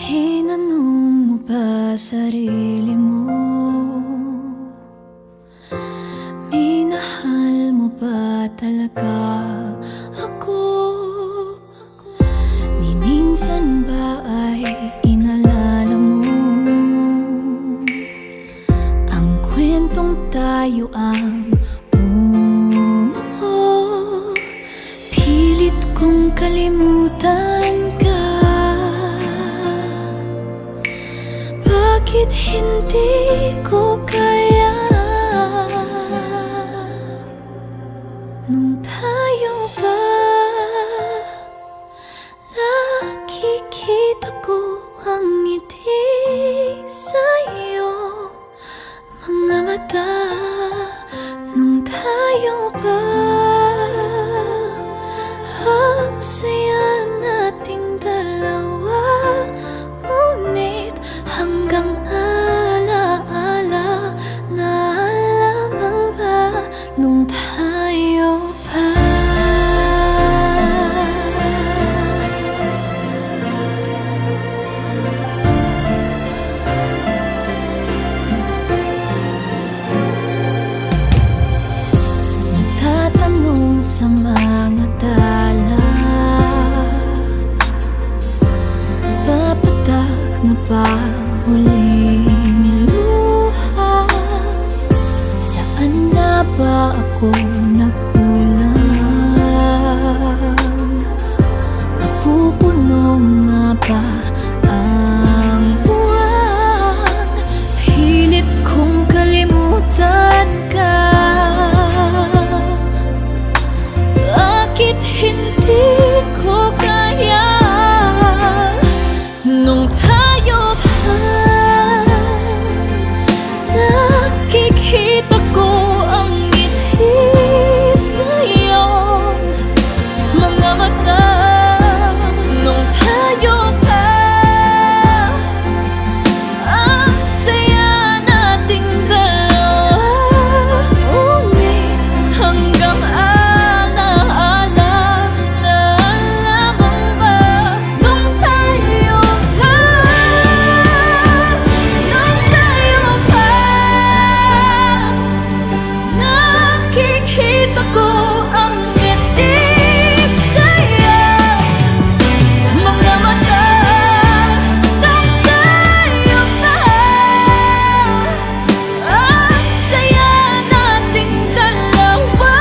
Tinanong mo ba sarili mo? Minahal mo ba talaga ako? Ni minsan ba ay inalala mo ang kwentong tayo ang bumuo? Pilit kong kalimutan ka. Bakit hindi ko kaya? Nung tayo pa, nakikita ko ang ngiti sa'yo, mga mata. Nung tayo pa, ang saya nating dalawa. Ngunit hanggang alaala na lamang ba nung tayo pa? Nagtatanong sa mga tala, papatak na ba huling luha? Saan na ba ako nagkulang? Napupuno nga ba ang buwan? Pilit kong kalimutan ka. Bakit hindi ko kaya? Nung tayo pa, nakikita ko ang ngiti sa'yo, mga mata. Nung tayo pa, ang saya nating dalawa. Ngunit hanggang alaala na lamang ba nung tayo pa? Nung tayo pa, nakikita ko ang ngiti sa'yo, mga mata. Nung tayo pa, ang saya nating dalawa.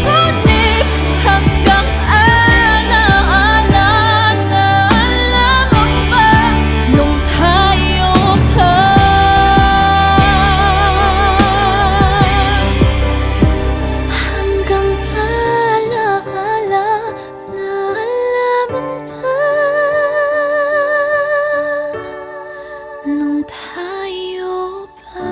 Ngunit hanggang alaala na lamang ba nung tayo pa? Hanggang alaala na lamang ba nung tayo pa?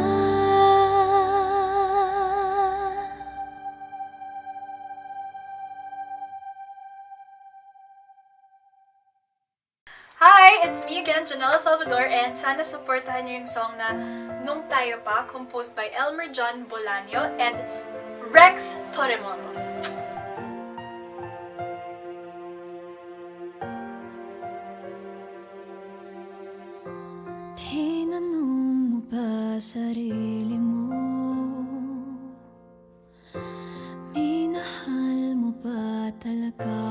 Hi! It's me again, Janela Salvador, and sana supportahan niyo yung song na Nung Tayo Pa, composed by Elmer John Bolaño and Rex Torremono. Tinanong mo ba sarili mo? Minahal mo ba talaga